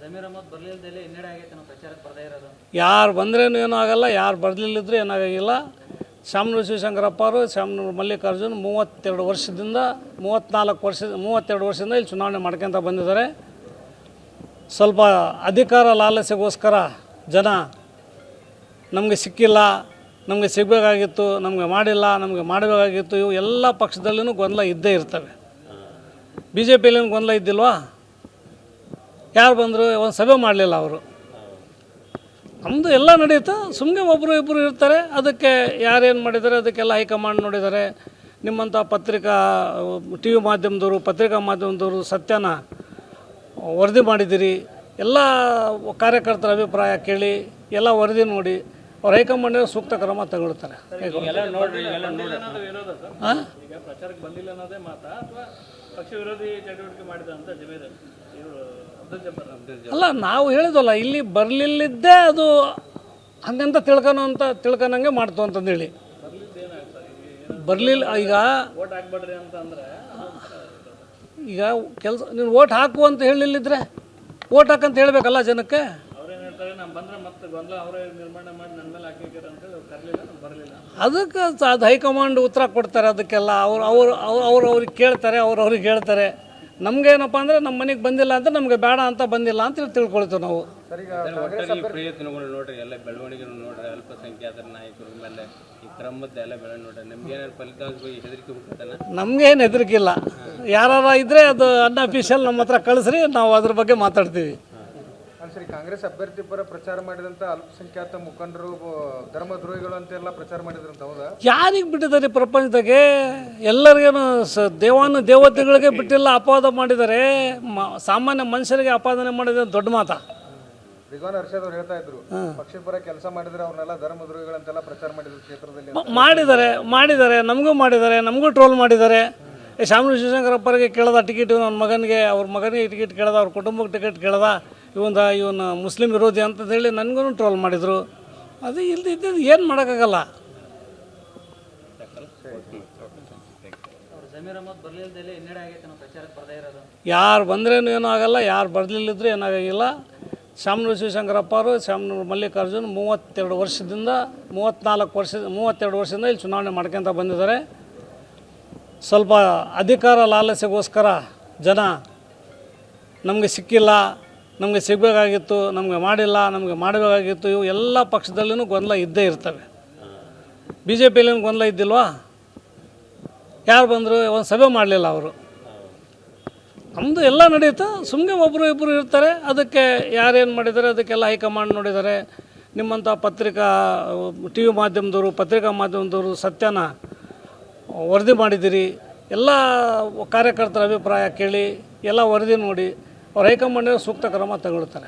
ಜಮೀರ್ ಅಹಮದ್ ಬರಲಿಲ್ಲದೆ ಹಿನ್ನಡೆ ಆಗೈತೆ ನಾವು ಪ್ರಚಾರಕ್ಕೆ ಬರದೇ ಇರೋದು. ಯಾರು ಬಂದ್ರೇನು ಏನೂ ಆಗಲ್ಲ, ಯಾರು ಬರಲಿಲ್ಲಿದ್ರೆ ಏನಾಗಿಲ್ಲ. ಶಾಮನೂರು ಶಿವಶಂಕರಪ್ಪ ಅವರು ಶಾಮನೂರು ಮಲ್ಲಿಕಾರ್ಜುನ್ 32 ವರ್ಷದಿಂದ 32 ವರ್ಷದಿಂದ ಇಲ್ಲಿ ಚುನಾವಣೆ ಮಾಡ್ಕೊತ ಬಂದಿದ್ದಾರೆ. ಸ್ವಲ್ಪ ಅಧಿಕಾರ ಲಾಲಸೆಗೋಸ್ಕರ ಜನ ನಮಗೆ ಸಿಕ್ಕಿಲ್ಲ, ನಮಗೆ ಸಿಗಬೇಕಾಗಿತ್ತು, ನಮಗೆ ಮಾಡಿಲ್ಲ, ನಮಗೆ ಮಾಡಬೇಕಾಗಿತ್ತು, ಇವು ಎಲ್ಲ ಪಕ್ಷದಲ್ಲೂ ಗೊಂದಲ ಇದ್ದೇ ಇರ್ತವೆ. ಬಿ ಜೆ ಪಿಯಲ್ಲಿ ಗೊಂದಲ ಇದ್ದಿಲ್ವಾ? ಯಾರು ಬಂದರು, ಒಂದು ಸಭೆ ಮಾಡಲಿಲ್ಲ ಅವರು. ನಮ್ಮದು ಎಲ್ಲ ನಡೆಯುತ್ತೆ, ಸುಮ್ಮನೆ ಒಬ್ಬರು ಇಬ್ಬರು ಇರ್ತಾರೆ. ಅದಕ್ಕೆ ಯಾರೇನು ಮಾಡಿದ್ದಾರೆ ಅದಕ್ಕೆಲ್ಲ ಹೈಕಮಾಂಡ್ ನೋಡಿದ್ದಾರೆ. ನಿಮ್ಮಂಥ ಪತ್ರಿಕಾ ಟಿ ವಿ ಮಾಧ್ಯಮದವರು, ಪತ್ರಿಕಾ ಮಾಧ್ಯಮದವರು ಸತ್ಯನ ವರದಿ ಮಾಡಿದ್ದೀರಿ. ಎಲ್ಲ ಕಾರ್ಯಕರ್ತರ ಅಭಿಪ್ರಾಯ ಕೇಳಿ ಎಲ್ಲ ವರದಿ ನೋಡಿ ಅವ್ರು ಹೈಕಮಾಂಡ್ ಸೂಕ್ತ ಕ್ರಮ ತಗೊಳ್ತಾರೆ. ಅಲ್ಲ, ನಾವು ಹೇಳಿದ್ವಲ್ಲ, ಇಲ್ಲಿ ಬರಲಿಲ್ಲಿದ್ದೇ ಅದು ಹಂಗಂತ ತಿಳ್ಕೊನಂಗೆ ಮಾಡ್ತು ಅಂತಂದೇಳಿ. ಬರಲಿಲ್ಲ ಈಗ ಕೆಲಸ ನೀನು ಓಟ್ ಹಾಕು ಅಂತ ಹೇಳಿಲ್ಲಿದ್ರೆ ಓಟ್ ಹಾಕಂತ ಹೇಳಬೇಕಲ್ಲ ಜನಕ್ಕೆ. ಅದಕ್ಕೆ ಅದು ಹೈಕಮಾಂಡ್ ಉತ್ತರ ಕೊಡ್ತಾರೆ. ಅದಕ್ಕೆಲ್ಲ ಅವ್ರಿಗೆ ಕೇಳ್ತಾರೆ, ಅವ್ರಿಗೆ ಹೇಳ್ತಾರೆ. ನಮಗೇನಪ್ಪ ಅಂದರೆ ನಮ್ಮ ಮನೆಗೆ ಬಂದಿಲ್ಲ ಅಂತ ನಮಗೆ ಬೇಡ ಅಂತ ಬಂದಿಲ್ಲ ಅಂತ ತಿಳ್ಕೊಳ್ತೀವಿ ನಾವು. ಪ್ರಯತ್ನಗಳು ನೋಡ್ರಿ, ಎಲ್ಲ ಬೆಳವಣಿಗೆ ನೋಡ್ರಿ, ಅಲ್ಪಸಂಖ್ಯಾತರ ನಾಯಕರ ಮೇಲೆ ಈ ಕ್ರಮದ ಎಲ್ಲ ಬೆಳವಣಿಗೆ ನೋಡ್ರಿ, ನಮ್ಗೇನಾದ್ರು ಫಲಿತಾಂಶ ಹೆದರಿಕೆ ಹುಟ್ಟುತ್ತಾನೆ? ನಮಗೇನು ಹೆದರಿಕಿಲ್ಲ. ಯಾರು ಇದ್ದರೆ ಅದು ಅನ್ಅಫಿಷಿಯಲ್ ನಮ್ಮ ಹತ್ರ ಕಳಿಸ್ರಿ, ನಾವು ಅದ್ರ ಬಗ್ಗೆ ಮಾತಾಡ್ತೀವಿ. ಸರಿ, ಕಾಂಗ್ರೆಸ್ ಅಭ್ಯರ್ಥಿ ಪರ ಪ್ರಚಾರ ಮಾಡಿದಂಥ ಅಲ್ಪಸಂಖ್ಯಾತ ಮುಖಂಡರು ಧರ್ಮದ್ರೋಹಿಗಳು ಅಂತೆಲ್ಲ ಪ್ರಚಾರ ಮಾಡಿದ್ರಂತ, ಹೌದಾ? ಯಾರಿಗೆ ಬಿಟ್ಟಿದ್ದಾರೆ ಪ್ರಪಂಚದಾಗೆ? ಎಲ್ಲರಿಗೇನು ದೇವತೆಗಳಿಗೆ ಬಿಟ್ಟಿಲ್ಲ, ಅಪವಾದ ಮಾಡಿದ್ದಾರೆ. ಸಾಮಾನ್ಯ ಮನುಷ್ಯರಿಗೆ ಅಪಾದನೆ ಮಾಡಿದ್ರೆ ದೊಡ್ಡ ಮಾತಾ? ರಿಜ್ವಾನ್ ಅರ್ಷದ್ ಅವ್ರು ಹೇಳ್ತಾ ಇದ್ರು, ಪಕ್ಷದ ಪರ ಕೆಲಸ ಮಾಡಿದ್ರೆ ಅವ್ರನ್ನೆಲ್ಲ ಧರ್ಮದ್ರೋಹಿಗಳಂತೆಲ್ಲ ಪ್ರಚಾರ ಮಾಡಿದ್ರು ಕ್ಷೇತ್ರದಲ್ಲಿ. ಮಾಡಿದ್ದಾರೆ, ನಮಗೂ ಟ್ರೋಲ್ ಮಾಡಿದ್ದಾರೆ. ಶಾಮನೂರು ಶಿವಶಂಕರಪ್ಪರಿಗೆ ಕೇಳದ ಟಿಕೆಟ್, ಅವ್ರ ಮಗನಿಗೆ ಟಿಕೆಟ್ ಕೇಳದ, ಅವ್ರ ಕುಟುಂಬಕ್ಕೆ ಟಿಕೆಟ್ ಕೇಳದ, ಇವನು ಮುಸ್ಲಿಂ ವಿರೋಧಿ ಅಂತಂದೇಳಿ ನನಗೂ ಟ್ರೋಲ್ ಮಾಡಿದರು. ಅದು ಇಲ್ದಿದ್ದು ಏನು ಮಾಡೋಕ್ಕಾಗಲ್ಲ. ಜಮೀರ್ ಅಹಮದ್ ಬರಲಿಲ್ಲದೆ ಹಿನ್ನಡೆ ಆಗೈತೆ ನಾವು ಪ್ರಚಾರಕ್ಕೆ ಬರದೇ ಇರೋದು. ಯಾರು ಬಂದ್ರೇನು ಏನೂ ಆಗಲ್ಲ, ಯಾರು ಬರಲಿಲ್ಲಿದ್ರೆ ಏನಾಗಿಲ್ಲ. ಶಾಮನೂರು ಶಿವಶಂಕರಪ್ಪ ಅವರು ಶಾಮನೂರು ಮಲ್ಲಿಕಾರ್ಜುನ್ 32 ವರ್ಷದಿಂದ 32 ವರ್ಷದಿಂದ ಇಲ್ಲಿ ಚುನಾವಣೆ ಮಾಡ್ಕೊತ ಬಂದಿದ್ದಾರೆ. ಸ್ವಲ್ಪ ಅಧಿಕಾರ ಲಾಲಸೆಗೋಸ್ಕರ ಜನ ನಮಗೆ ಸಿಕ್ಕಿಲ್ಲ, ನಮಗೆ ಸಿಗಬೇಕಾಗಿತ್ತು, ನಮಗೆ ಮಾಡಿಲ್ಲ, ನಮಗೆ ಮಾಡಬೇಕಾಗಿತ್ತು, ಇವು ಎಲ್ಲ ಪಕ್ಷದಲ್ಲೂ ಗೊಂದಲ ಇದ್ದೇ ಇರ್ತವೆ. ಬಿ ಜೆ ಪಿಯಲ್ಲಿ ಗೊಂದಲ ಇದ್ದಿಲ್ವಾ? ಯಾರು ಬಂದರು, ಒಂದು ಸಭೆ ಮಾಡಲಿಲ್ಲ ಅವರು. ನಮ್ಮದು ಎಲ್ಲ ನಡೆಯುತ್ತೆ, ಸುಮ್ಮನೆ ಒಬ್ಬರು ಇಬ್ಬರು ಇರ್ತಾರೆ. ಅದಕ್ಕೆ ಯಾರೇನು ಮಾಡಿದ್ದಾರೆ ಅದಕ್ಕೆಲ್ಲ ಹೈಕಮಾಂಡ್ ನೋಡಿದ್ದಾರೆ. ನಿಮ್ಮಂಥ ಪತ್ರಿಕಾ ಟಿ ವಿ ಮಾಧ್ಯಮದವರು, ಪತ್ರಿಕಾ ಮಾಧ್ಯಮದವರು ಸತ್ಯನ ವರದಿ ಮಾಡಿದ್ದೀರಿ. ಎಲ್ಲ ಕಾರ್ಯಕರ್ತರ ಅಭಿಪ್ರಾಯ ಕೇಳಿ ಎಲ್ಲ ವರದಿ ನೋಡಿ ಅವ್ರು ಹೈಕಮಾಂಡ್ ಸೂಕ್ತ ಕ್ರಮ ತಗೊಳ್ತಾರೆ.